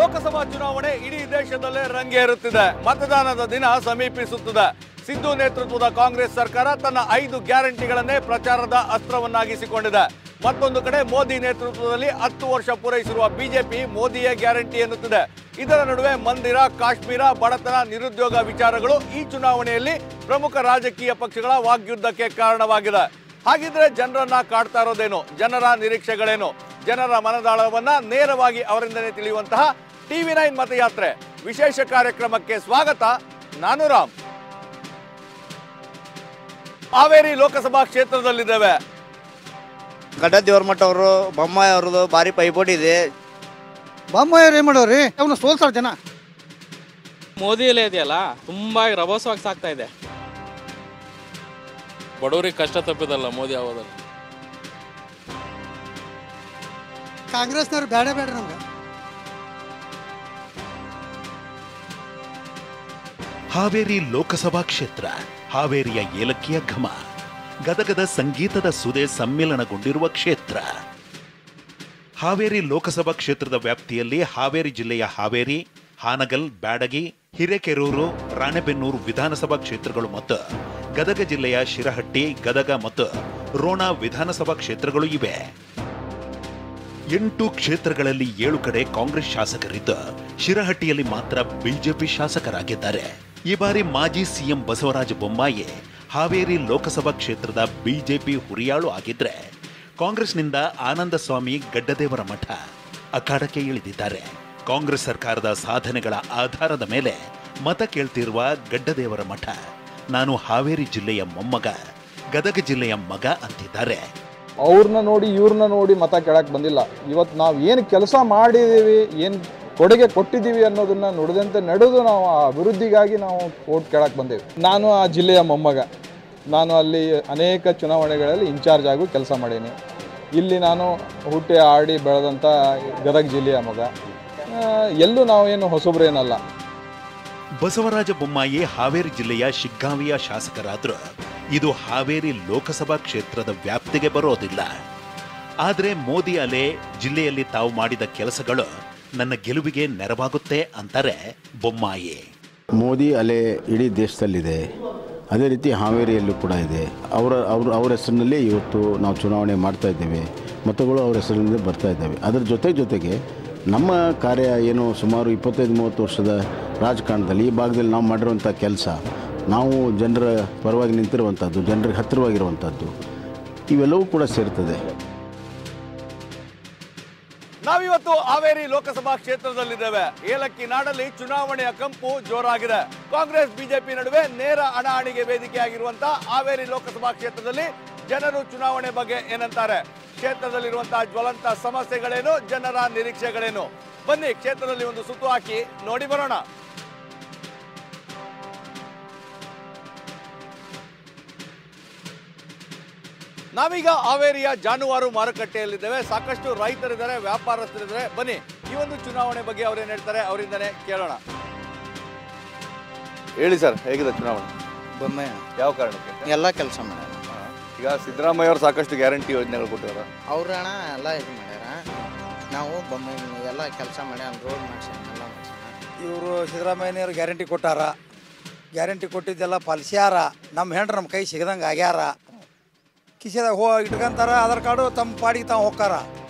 ಲೋಕಸಭಾ ಚುನಾವಣೆ ಇಡೀ ದೇಶದಲ್ಲೇ ರಂಗೇರುತ್ತಿದೆ. ಮತದಾನದ ದಿನ ಸಮೀಪಿಸುತ್ತಿದೆ. ಸಿದ್ದು ನೇತೃತ್ವದ ಕಾಂಗ್ರೆಸ್ ಸರ್ಕಾರ ತನ್ನ 5 ಗ್ಯಾರಂಟಿಗಳನ್ನೇ ಪ್ರಚಾರದ ಅಸ್ತ್ರವನ್ನಾಗಿಸಿಕೊಂಡಿದೆ. ಮತ್ತೊಂದು ಕಡೆ ಮೋದಿ ನೇತೃತ್ವದಲ್ಲಿ 10 ವರ್ಷ ಪೂರೈಸಿರುವ ಬಿಜೆಪಿ ಮೋದಿಯೇ ಗ್ಯಾರಂಟಿ ಎನ್ನುತ್ತಿದೆ. ಇದರ ನಡುವೆ ಮಂದಿರ, ಕಾಶ್ಮೀರ, ಬಡತನ, ನಿರುದ್ಯೋಗ ವಿಚಾರಗಳು ಈ ಚುನಾವಣೆಯಲ್ಲಿ ಪ್ರಮುಖ ರಾಜಕೀಯ ಪಕ್ಷಗಳ ವಾಗ್ಯುದ್ಧಕ್ಕೆ ಕಾರಣವಾಗಿದೆ. ಹಾಗಿದ್ರೆ ಜನರನ್ನ ಕಾಡ್ತಾ ಇರೋದೇನು? ಜನರ ನಿರೀಕ್ಷೆಗಳೇನು? ಜನರ ಮನದಾಳವನ್ನ ನೇರವಾಗಿ ಅವರಿಂದಲೇ ತಿಳಿಯುವಂತಹ TV9 ಮತಯಾತ್ರೆ ವಿಶೇಷ ಕಾರ್ಯಕ್ರಮಕ್ಕೆ ಸ್ವಾಗತ. ನಾನು ರಾಮ್. ಹಾವೇರಿ ಲೋಕಸಭಾ ಕ್ಷೇತ್ರದಲ್ಲಿದ್ದೇವೆ. ಗಡ್ಡದೇವ್ರ ಮಠ ಅವರು ಬೊಮ್ಮಾಯಿ ಅವ್ರದ್ದು ಭಾರಿ ಪೈಪೋಟಿ ಇದೆ. ಬೊಮ್ಮಾಯಿ ಏನ್ ಮಾಡೋರಿ? ಅವನು ಸೋಲ್ತಾರ ಜನ. ಮೋದಿ ಎಲ್ಲ ಇದೆಯಲ್ಲ, ತುಂಬಾ ರಭಸವಾಗಿ ಸಾಕ್ತಾ ಇದೆ. ಬಡವರಿಗೆ ಕಷ್ಟ ತಪ್ಪಿದಲ್ಲ ಮೋದಿ ಆಗೋದಲ್ಲ. ಕಾಂಗ್ರೆಸ್ನವ್ರು ಬೇಡ ಬೇಡ ನಮ್ಗೆ. ಹಾವೇರಿ ಲೋಕಸಭಾ ಕ್ಷೇತ್ರ ಹಾವೇರಿಯ ಏಲಕ್ಕಿಯ ಘಮ, ಗದಗದ ಸಂಗೀತದ ಸುದೆ ಸಮ್ಮಿಲನಗೊಂಡಿರುವ ಕ್ಷೇತ್ರ. ಹಾವೇರಿ ಲೋಕಸಭಾ ಕ್ಷೇತ್ರದ ವ್ಯಾಪ್ತಿಯಲ್ಲಿ ಹಾವೇರಿ ಜಿಲ್ಲೆಯ ಹಾವೇರಿ, ಹಾನಗಲ್, ಬ್ಯಾಡಗಿ, ಹಿರೇಕೆರೂರು, ರಾಣೆಬೆನ್ನೂರು ವಿಧಾನಸಭಾ ಕ್ಷೇತ್ರಗಳು ಮತ್ತು ಗದಗ ಜಿಲ್ಲೆಯ ಶಿರಹಟ್ಟಿ, ಗದಗ ಮತ್ತು ರೋಣ ವಿಧಾನಸಭಾ ಕ್ಷೇತ್ರಗಳು ಇವೆ. 8 ಕ್ಷೇತ್ರಗಳಲ್ಲಿ 7 ಕಡೆ ಕಾಂಗ್ರೆಸ್ ಶಾಸಕರಿದ್ದು ಶಿರಹಟ್ಟಿಯಲ್ಲಿ ಮಾತ್ರ ಬಿಜೆಪಿ ಶಾಸಕರಾಗಿದ್ದಾರೆ. ಈ ಬಾರಿ ಮಾಜಿ ಸಿಎಂ ಬಸವರಾಜ ಬೊಮ್ಮಾಯಿ ಹಾವೇರಿ ಲೋಕಸಭಾ ಕ್ಷೇತ್ರದ ಬಿಜೆಪಿ ಹುರಿಯಾಳು ಆಗಿದ್ರೆ, ಕಾಂಗ್ರೆಸ್ನಿಂದ ಆನಂದ ಸ್ವಾಮಿ ಗಡ್ಡದೇವರ ಮಠ ಅಖಾಡಕ್ಕೆ ಇಳಿದಿದ್ದಾರೆ. ಕಾಂಗ್ರೆಸ್ ಸರ್ಕಾರದ ಸಾಧನೆಗಳ ಆಧಾರದ ಮೇಲೆ ಮತ ಕೇಳ್ತಿರುವ ಗಡ್ಡದೇವರ ಮಠ ನಾನು ಹಾವೇರಿ ಜಿಲ್ಲೆಯ ಮೊಮ್ಮಗ, ಗದಗ ಜಿಲ್ಲೆಯ ಮಗ ಅಂತಿದ್ದಾರೆ. ಅವ್ರನ್ನ ನೋಡಿ ಇವ್ರನ್ನ ನೋಡಿ ಮತ ಕೇಳಕ್ಕೆ ಬಂದಿಲ್ಲ. ಇವತ್ತು ನಾವು ಏನು ಕೆಲಸ ಮಾಡಿದ್ದೀವಿ, ಏನು ಕೊಡುಗೆ ಕೊಟ್ಟಿದ್ದೀವಿ ಅನ್ನೋದನ್ನ ನುಡಿದಂತೆ ನಡೆದು ನಾವು ಆ ಅಭಿವೃದ್ಧಿಗಾಗಿ ನಾವು ಓಟ್ ಕೇಳಕ್ಕೆ ಬಂದೇವೆ. ನಾನು ಆ ಜಿಲ್ಲೆಯ ಮೊಮ್ಮಗ. ನಾನು ಅಲ್ಲಿ ಅನೇಕ ಚುನಾವಣೆಗಳಲ್ಲಿ ಇನ್ಚಾರ್ಜ್ ಆಗಿ ಕೆಲಸ ಮಾಡೀನಿ. ಇಲ್ಲಿ ನಾನು ಹುಟ್ಟಿ ಆಡಿ ಬೆಳೆದಂಥ ಗದಗ ಜಿಲ್ಲೆಯ ಮಗ. ಎಲ್ಲೂ ನಾವೇನು ಹೊಸಬ್ರೇನಲ್ಲ. ಬಸವರಾಜ ಬೊಮ್ಮಾಯಿ ಹಾವೇರಿ ಜಿಲ್ಲೆಯ ಶಿಗ್ಗಾಂವಿಯ ಶಾಸಕರಾದರೂ ಇದು ಹಾವೇರಿ ಲೋಕಸಭಾ ಕ್ಷೇತ್ರದ ವ್ಯಾಪ್ತಿಗೆ ಬರೋದಿಲ್ಲ. ಆದರೆ ಮೋದಿ ಅಲೆ ಜಿಲ್ಲೆಯಲ್ಲಿ ತಾವು ಮಾಡಿದ ಕೆಲಸಗಳು ನನ್ನ ಗೆಲುವಿಗೆ ನೆರವಾಗುತ್ತೆ ಅಂತಾರೆ ಬೊಮ್ಮಾಯಿ. ಮೋದಿ ಅಲೆ ಇಡೀ ದೇಶದಲ್ಲಿದೆ, ಅದೇ ರೀತಿ ಹಾವೇರಿಯಲ್ಲೂ ಕೂಡ ಇದೆ. ಅವ್ರ ಹೆಸರಿನಲ್ಲಿ ಇವತ್ತು ನಾವು ಚುನಾವಣೆ ಮಾಡ್ತಾ ಇದ್ದೇವೆ. ಮತಗಳು ಅವ್ರ ಹೆಸರಿನಿಂದ ಬರ್ತಾ ಇದ್ದಾವೆ. ಅದರ ಜೊತೆಗೆ ನಮ್ಮ ಕಾರ್ಯ ಏನು ಸುಮಾರು 25-30 ವರ್ಷದ ರಾಜಕಾರಣದಲ್ಲಿ ಈ ಭಾಗದಲ್ಲಿ ನಾವು ಮಾಡಿರುವಂಥ ಕೆಲಸ, ನಾವು ಜನರ ಪರವಾಗಿ ನಿಂತಿರುವಂಥದ್ದು, ಜನರಿಗೆ ಹತ್ತಿರವಾಗಿರುವಂಥದ್ದು, ಇವೆಲ್ಲವೂ ಕೂಡ ಸೇರ್ತದೆ. ನಾವಿವತ್ತು ಹಾವೇರಿ ಲೋಕಸಭಾ ಕ್ಷೇತ್ರದಲ್ಲಿದ್ದೇವೆ. ಏಲಕ್ಕಿ ನಾಡಲ್ಲಿ ಚುನಾವಣೆಯ ಕಂಪು ಜೋರಾಗಿದೆ. ಕಾಂಗ್ರೆಸ್ ಬಿಜೆಪಿ ನಡುವೆ ನೇರ ಹಣಾಹಣಿಗೆ ವೇದಿಕೆಯಾಗಿರುವಂತಹ ಹಾವೇರಿ ಲೋಕಸಭಾ ಕ್ಷೇತ್ರದಲ್ಲಿ ಜನರು ಚುನಾವಣೆ ಬಗ್ಗೆ ಏನಂತಾರೆ? ಕ್ಷೇತ್ರದಲ್ಲಿರುವಂತಹ ಜ್ವಲಂತ ಸಮಸ್ಯೆಗಳೇನು? ಜನರ ನಿರೀಕ್ಷೆಗಳೇನು? ಬನ್ನಿ ಕ್ಷೇತ್ರದಲ್ಲಿ ಒಂದು ಸುತ್ತು ಹಾಕಿ ನೋಡಿ ಬರೋಣ. ನಾವೀಗ ಹಾವೇರಿಯ ಜಾನುವಾರು ಮಾರುಕಟ್ಟೆಯಲ್ಲಿದ್ದೇವೆ. ಸಾಕಷ್ಟು ರೈತರಿದ್ದಾರೆ, ವ್ಯಾಪಾರಸ್ಥರಿದ್ದಾರೆ. ಬನ್ನಿ ಈ ಒಂದು ಚುನಾವಣೆ ಬಗ್ಗೆ ಅವ್ರೇನ್ ಹೇಳ್ತಾರೆ ಅವರಿಂದನೇ ಕೇಳೋಣ. ಹೇಳಿ ಸರ್, ಹೇಗಿದೆ ಚುನಾವಣೆ? ಬೊಮ್ಮಾಯಿ ಯಾವ ಕಾರಣಕ್ಕೆ? ಎಲ್ಲ ಕೆಲಸ ಮಾಡ್ಯಾರ. ಈಗ ಸಿದ್ದರಾಮಯ್ಯ ಅವರು ಸಾಕಷ್ಟು ಗ್ಯಾರಂಟಿ ಯೋಜನೆಗಳು ಕೊಟ್ಟಿದ್ದಾರೆ. ಅವ್ರಣ ಎಲ್ಲ ಇದು ಮಾಡ್ಯಾರ. ನಾವು ಬೊಮ್ಮಾಯಿ ಎಲ್ಲ ಕೆಲಸ ಮಾಡ್ಯಾರ, ರೋಡ್ ಮಾಡ್ಸ್ಯಾರ, ಎಲ್ಲ ಮಾಡ್ಸ್ಯಾರ. ಇವರು ಸಿದ್ದರಾಮಯ್ಯನವರು ಗ್ಯಾರಂಟಿ ಕೊಟ್ಟಾರ. ಗ್ಯಾರಂಟಿ ಕೊಟ್ಟಿದ್ದೆಲ್ಲ ಪಾಲಿಸ್ಯಾರ. ನಮ್ಮ ಹೆಂಡ್ರು ನಮ್ಮ ಕೈ ಸಿಗದಂಗೆ ಆಗ್ಯಾರ. ಕಿಸೆದಾಗ ಇಟ್ಕೊಂತಾರ, ಆಧಾರ್ ಕಾರ್ಡು ತಮ್ಮ ಪಾಡಿಗೆ ತಾವು ಹೋಗ್ತಾರ.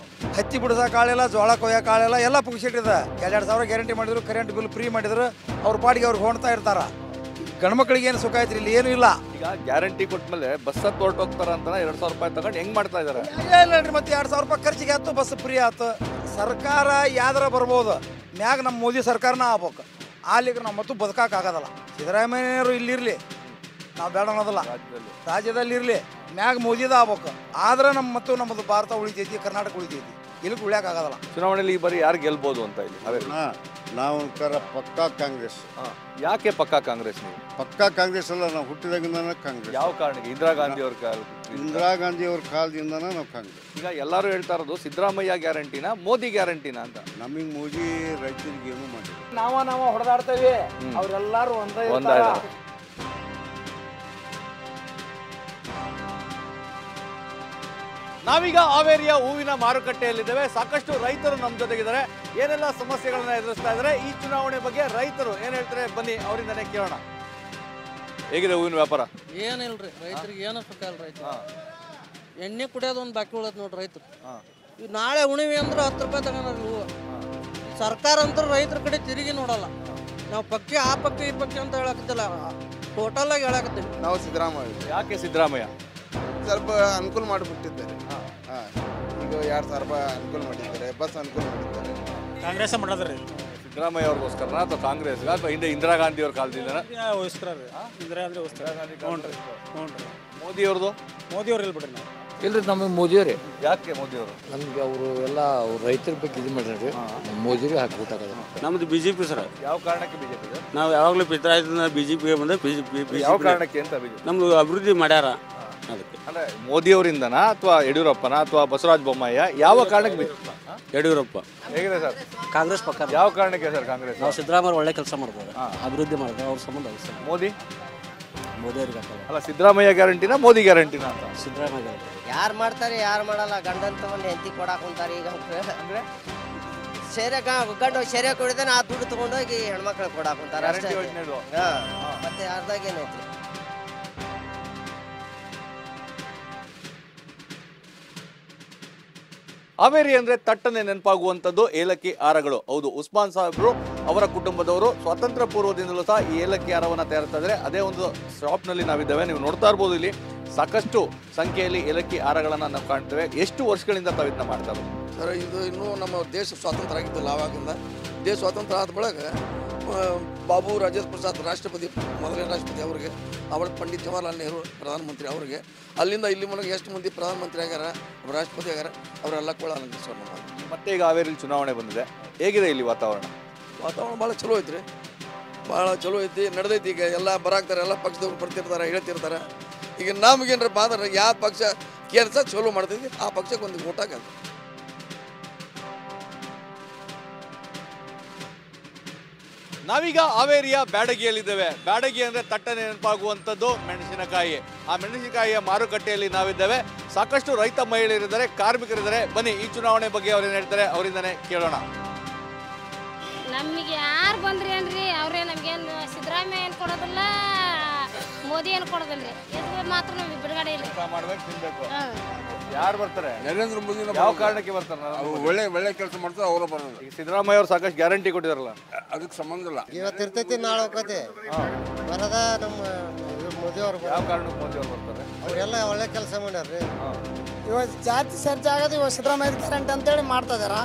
ಹತ್ತಿ ಬಿಡಿಸೋ ಕಾಳೆಲ್ಲ, ಜೋಳ ಕೊಯ್ಯೋ ಕಾಳೆಲ್ಲ ಎಲ್ಲ ಪುಗ್ಸಿಟ್ಟಿದೆ. 2,000 ಗ್ಯಾರಂಟಿ ಮಾಡಿದ್ರು, ಕರೆಂಟ್ ಬಿಲ್ ಫ್ರೀ ಮಾಡಿದ್ರು, ಅವ್ರ ಪಾಡಿಗೆ ಅವ್ರಿಗೆ ಹೊಣ್ತಾ ಇರ್ತಾರ. ಗಂಡ್ಮಕ್ಳಿಗೆ ಏನು ಸುಖ ಐತ್ರಿ? ಇಲ್ಲಿ ಏನೂ ಇಲ್ಲ. ಈಗ ಗ್ಯಾರಂಟಿ ಕೊಟ್ಮೇಲೆ ಬಸ್ ಹೊರಟೋಗ್ತಾರ ಅಂತ 2,000 ರೂಪಾಯಿ ತಗೊಂಡು ಹೆಂಗ್ ಮಾಡ್ತಾ ಇದಾರೆ? ಇಲ್ಲರಿ, ಮತ್ತೆ 2,000 ರೂಪಾಯಿ ಖರ್ಚಿಗೆ ಆಯ್ತು, ಬಸ್ ಫ್ರೀ ಆಯ್ತು. ಸರ್ಕಾರ ಯಾವ್ದಾರ ಬರ್ಬೋದು, ಮ್ಯಾಗ ನಮ್ಮ ಮೋದಿ ಸರ್ಕಾರನ ಆಗ್ಬೇಕು. ಆಲಿಗೆ ನಾವು ಮತ್ತು ಬದುಕಾಗಲ್ಲ. ಸಿದ್ದರಾಮಯ್ಯನವರು ಇಲ್ಲಿರಲಿ, ನಾವು ಬೇಡ ಅನ್ನೋದಲ್ಲ. ರಾಜ್ಯದಲ್ಲಿ ಇರಲಿ, ಮ್ಯಾಗ ಮೋದಿದ ಆಗ್ಬೇಕು. ಆದ್ರೆ ನಮ್ಮದು ಭಾರತ ಉಳಿತೈತಿ, ಕರ್ನಾಟಕ ಉಳಿತೈತಿ. ಇಲ್ಲಿ ಉಳಿಯೋಕ್ಕಾಗಲ್ಲ. ಚುನಾವಣೆಯಲ್ಲಿ ಈ ಬಾರಿ ಯಾರು ಗೆಲ್ಬೋದು ಅಂತ ಇಲ್ಲಿ ಹಾವೇರಿ? ನಾವು ಪಕ್ಕಾ ಕಾಂಗ್ರೆಸ್. ಯಾಕೆ ಪಕ್ಕಾ ಕಾಂಗ್ರೆಸ್? ನೀವು ಪಕ್ಕಾ ಕಾಂಗ್ರೆಸ್ ಅಲ್ಲ, ನಾವು ಹುಟ್ಟಿದಾಗಿಂದ ಕಾಂಗ್ರೆಸ್. ಯಾವ ಕಾರಣಕ್ಕೆ? ಇಂದಿರಾ ಗಾಂಧಿ ಅವ್ರ ಕಾಲದಿಂದನ ನಾವು ಕಾಂಗ್ರೆಸ್. ಈಗ ಎಲ್ಲರೂ ಹೇಳ್ತಾ ಇರೋದು ಸಿದ್ದರಾಮಯ್ಯ ಗ್ಯಾರಂಟಿನ ಮೋದಿ ಗ್ಯಾರಂಟಿನ ಅಂತ. ನಮಗೆ ಮೋದಿ ರೈತರಿಗೆ ಏನು ಮಾಡಿಲ್ಲ. ನಾವು ಹೊಡೆದಾಡ್ತೇವೆ, ಅವರೆಲ್ಲರೂ ಒಂದೇ. ನಾವೀಗ ಹಾವೇರಿಯ ಹೂವಿನ ಮಾರುಕಟ್ಟೆಯಲ್ಲಿದ್ದೇವೆ. ಸಾಕಷ್ಟು ರೈತರು ನಮ್ಮ ಜೊತೆಗಿದ್ದಾರೆ. ಏನೆಲ್ಲ ಸಮಸ್ಯೆಗಳನ್ನ ಎದುರಿಸ್ತಾ ಇದ್ದಾರೆ, ಈ ಚುನಾವಣೆ ಬಗ್ಗೆ ರೈತರು ಏನ್ ಹೇಳ್ತಾರೆ ಬನ್ನಿ ಅವರಿಂದನೇ ಕೇಳೋಣ. ಹೇಗಿದೆ ಹೂವಿನ ವ್ಯಾಪಾರ? ಏನಿಲ್ರಿ ರೈತರಿಗೆ ಏನು ಸುಖ ಇಲ್ಲ. ರೈತರು ಎಣ್ಣೆ ಕುಡಿಯೋದು ಒಂದು ಬಾಕಿ ಉಳತ್ ನೋಡ್ರಿ ರೈತರು. ಈಗ ನಾಳೆ ಉಣಿವೆ ಅಂದ್ರೆ 10 ರೂಪಾಯಿ ತಗೊಂಡ್ರಿ ಹೂವು. ಸರ್ಕಾರ ಅಂತೂ ರೈತರ ಕಡೆ ತಿರುಗಿ ನೋಡಲ್ಲ. ನಾವು ಪಕ್ಷಿ ಆ ಪಕ್ಷಿ ಈ ಪಕ್ಷಿ ಅಂತ ಹೇಳಕತ್ತಿಲ್ಲ, ಟೋಟಲ್ ಆಗಿ ಹೇಳಕತ್ತೀವಿ. ನಾವು ಸಿದ್ದರಾಮಯ್ಯ. ಯಾಕೆ ಸಿದ್ದರಾಮಯ್ಯ? ಸ್ವಲ್ಪ ಅನುಕೂಲ ಮಾಡಿಬಿಟ್ಟಿದ್ದಾರೆ. ಈಗ 2000 ರೂಪಾಯಿ ಅನುಕೂಲ ಮಾಡಿದ್ದಾರೆ, ಬಸ್ ಅನುಕೂಲ ಮಾಡಿದ್ದಾರೆ. ಕಾಂಗ್ರೆಸ್ ಮಾಡೋದ್ರಿ ಸಿದ್ದರಾಮಯ್ಯ ಅವ್ರಿಗೋಸ್ಕರ ಅಥವಾ ಕಾಂಗ್ರೆಸ್ಗೆ ಅಥವಾ ಹಿಂದೆ ಇಂದಿರಾ ಗಾಂಧಿ ಅವ್ರ ಕಾಲದಿಂದ ಮೋದಿ ಅವ್ರದ್ದು? ಮೋದಿ ಅವ್ರು ಇಲ್ಬಿಡ್ರಿ ನಾವು ಇಲ್ರಿ ನಮಗೆ ಮೋದಿಯವರೇ. ಯಾಕೆ ಮೋದಿ ಅವರು? ನಮ್ಗೆ ಅವರು ಎಲ್ಲ ರೈತರ ಬಗ್ಗೆ ಇದು ಮಾಡ್ರಿ, ಮೋದಿಗೆ ಹಾಕ್ಬಿಟ್ಟಾಗ. ನಮ್ದು ಬಿಜೆಪಿ ಸರ್. ಯಾವ ಕಾರಣಕ್ಕೆ ಬಿಜೆಪಿ? ನಾವು ಯಾವಾಗಲೂ ಪಿತ್ರಾಯದಿಂದ ಬಿಜೆಪಿಗೆ ಬಂದ್ರೆ ಯಾವ ಕಾರಣಕ್ಕೆ ಅಂತ ಬಿಜೆಪಿ ನಮ್ದು ಅಭಿವೃದ್ಧಿ ಮಾಡ್ಯಾರ. ಅದಕ್ಕೆ ಅಂದ್ರೆ ಮೋದಿ ಅವರಿಂದನಾ ಅಥವಾ ಯಡಿಯೂರಪ್ಪನ ಅಥವಾ ಬಸವರಾಜ ಬೊಮ್ಮಾಯಿ? ಯಾವ ಕಾರಣಕ್ಕೆ? ಯಡಿಯೂರಪ್ಪ. ಹೇಗಿದೆ ಸರ್ ಕಾಂಗ್ರೆಸ್ ಪಕ್ಕ. ಯಾವ ಕಾರಣಕ್ಕೆ ಸರ್ ಕಾಂಗ್ರೆಸ್? ನಾವು ಸಿದ್ದರಾಮಯ್ಯ ಒಳ್ಳೆ ಕೆಲಸ ಮಾಡಿದ್ದಾರೆ, ಅಭಿವೃದ್ಧಿ ಮಾಡಿದ್ದಾರೆ. ಅವ್ರ ಸಂಬಂಧ ಮೋದಿ ಮೋದಿಯವ್ರಿಗೆ ಅಲ್ಲ, ಸಿದ್ದರಾಮಯ್ಯ ಗ್ಯಾರಂಟಿನ ಮೋದಿ ಗ್ಯಾರಂಟಿನ ಅಂತ? ಸಿದ್ದರಾಮಯ್ಯ ಯಾರು ಮಾಡ್ತಾರೆ ಯಾರು ಮಾಡಲ್ಲ. ಗಂಡನ್ ತಗೊಂಡು ಹೆಂಡತಿ ಕೊಡಾಕ್ ಕುಂತಾರೆ. ಈಗ ಅಂದ್ರೆ ಸೆರೆ ಗಂಡು ಸೆರೆ ಕುಡಿದಾನೆ ಆ ದುಡ್ಡು ತಗೊಂಡೋಗಿ ಹೆಣ್ಮಕ್ಳು ಕೊಡಾಕ್ ಕುಂತಾರೆ ಅಷ್ಟೇ. ಮತ್ತೆ ಅರ್ಧಾಗ ಏನೈತಿ? ಹಾವೇರಿ ಅಂದ್ರೆ ತಟ್ಟನೆ ನೆನಪಾಗುವಂಥದ್ದು ಏಲಕ್ಕಿ ಹಾರಗಳು. ಹೌದು, ಉಸ್ಮಾನ್ ಸಾಹೇಬ್ರು ಅವರ ಕುಟುಂಬದವರು ಸ್ವಾತಂತ್ರ್ಯ ಪೂರ್ವದಿಂದಲೂ ಸಹ ಈ ಏಲಕ್ಕಿ ಹಾರವನ್ನು ತಯಾರಿಸ್ತಾ ಇದ್ದಾರೆ. ಅದೇ ಒಂದು ಶಾಪ್ನಲ್ಲಿ ನಾವಿದ್ದೇವೆ. ನೀವು ನೋಡ್ತಾ ಇರ್ಬೋದು, ಇಲ್ಲಿ ಸಾಕಷ್ಟು ಸಂಖ್ಯೆಯಲ್ಲಿ ಏಲಕ್ಕಿ ಹಾರಗಳನ್ನು ನಾವು ಕಾಣ್ತೇವೆ. ಎಷ್ಟು ವರ್ಷಗಳಿಂದ ತಾವು ಇದನ್ನ ಮಾಡ್ತಾ ಇರೋದು ಸರ್? ಇದು ಇನ್ನೂ ನಮ್ಮ ದೇಶ ಸ್ವಾತಂತ್ರ್ಯ ಆಗಿದ್ದಿಲ್ಲ. ಆವಾಗಿಂದ ದೇಶ ಸ್ವಾತಂತ್ರ್ಯ ಆದ ಬಳಿಕ ಬಾಬು ರಾಜೇಂದ್ರ ಪ್ರಸಾದ್ ರಾಷ್ಟ್ರಪತಿ, ಮೊದಲನೇ ರಾಷ್ಟ್ರಪತಿ ಅವರಿಗೆ, ಅವರ ಪಂಡಿತ್ ಜವಾಹರ್ಲಾಲ್ ನೆಹರು ಪ್ರಧಾನಮಂತ್ರಿ ಅವರಿಗೆ, ಅಲ್ಲಿಂದ ಇಲ್ಲಿ ಮನೆಗೆ ಎಷ್ಟು ಮಂದಿ ಪ್ರಧಾನಮಂತ್ರಿ ಆಗ್ಯಾರ, ರಾಷ್ಟ್ರಪತಿ ಆಗ್ಯಾರ, ಅವರೆಲ್ಲ ಕೂಡ ಅಲಂಕರಿಸೋಣ. ಮತ್ತೆ ಈಗ ಹಾವೇರಿಯಲ್ಲಿ ಚುನಾವಣೆ ಬಂದಿದೆ, ಹೇಗಿದೆ ಇಲ್ಲಿ ವಾತಾವರಣ? ವಾತಾವರಣ ಭಾಳ ಚಲೋ ಐತ್ರಿ, ಭಾಳ ಚಲೋ ಐತಿ, ನಡೆದೈತಿ. ಈಗ ಎಲ್ಲ ಬರಾಕ್ತಾರೆ, ಎಲ್ಲ ಪಕ್ಷದವ್ರು ಬರ್ತಿರ್ತಾರೆ, ಹೇಳ್ತಿರ್ತಾರೆ. ಈಗ ನಮಗೇನ್ರ ಬಾದ್ರೆ ಯಾವ ಪಕ್ಷ ಕೆಲಸ ಚಲೋ ಮಾಡ್ತೈತಿ ಆ ಪಕ್ಷಕ್ಕೆ ಒಂದು ಓಟ್ ಹಾಕೋದು. ನಾವೀಗ ಹಾವೇರಿಯ ಬ್ಯಾಡಗಿಯಲ್ಲಿದ್ದೇವೆ. ಬ್ಯಾಡಗಿ ಅಂದ್ರೆ ತಟ್ಟನೆ ನೆನಪಾಗುವಂಥದ್ದು ಮೆಣಸಿನಕಾಯಿ. ಆ ಮೆಣಸಿನಕಾಯಿಯ ಮಾರುಕಟ್ಟೆಯಲ್ಲಿ ನಾವಿದ್ದೇವೆ. ಸಾಕಷ್ಟು ರೈತ ಮಹಿಳೆಯರಿದ್ದಾರೆ, ಕಾರ್ಮಿಕರಿದ್ದಾರೆ. ಬನ್ನಿ ಈ ಚುನಾವಣೆ ಬಗ್ಗೆ ಅವ್ರೇನು ಹೇಳ್ತಾರೆ ಅವರಿಂದನೇ ಕೇಳೋಣ. ನಮಗೆ ಯಾರು ಬಂದ್ರಿ ಏನ್ರಿ, ಅವ್ರೇ ನಮ್ಗೇನು ಸಿದ್ದರಾಮಯ್ಯ ಏನು ಕೊಡೋದಿಲ್ಲ, ಮೋದಿ ಏನು ಕೊಡೋದಿಲ್ರಿ. ಇದು ಮಾತ್ರ ನಮಗೆ ಬಿಡುಗಡೆ ಇಲ್ಲ. ಮಾಡ್ಬೇಕು, ತಿನ್ಬೇಕು. ಯಾರು ಬರ್ತಾರೆ? ನರೇಂದ್ರ ಮೋದಿ. ಯಾವ ಕಾರಣಕ್ಕೆ ಬರ್ತಾರೆ? ಒಳ್ಳೆ ಕೆಲಸ ಮಾಡ್ತಾರೆ, ಅವರು ಬರೋದು. ಈಗ ಸಿದ್ದರಾಮಯ್ಯ ಅವರು ಸಾಕಷ್ಟು ಗ್ಯಾರಂಟಿ ಕೊಟ್ಟಿದಾರಲ್ಲ, ಅದಕ್ಕೆ ಸಂಬಂಧ ಇಲ್ಲ. ಇವತ್ತು ಇರ್ತೈತಿ, ನಾಳೆ ಹೋಗ್ತೈತಿ. ಬರೋದ ನಮ್ಮ ಮೋದಿ ಅವರು. ಯಾವ ಕಾರಣಕ್ಕೆ ಮೋದಿ ಅವರು ಬರ್ತಾರೆ? ಅವರೆಲ್ಲ ಒಳ್ಳೆ ಕೆಲಸ ಮಾಡ್ಯಾರ್ರಿ. ಇವತ್ತು ಜಾತಿ ಸರ್ಜ್ ಆಗೋದು ಇವಾಗ ಸಿದ್ದರಾಮಯ್ಯ ಗ್ಯಾರಂಟಿ ಅಂತೇಳಿ ಮಾಡ್ತಾ ಇದಾರ.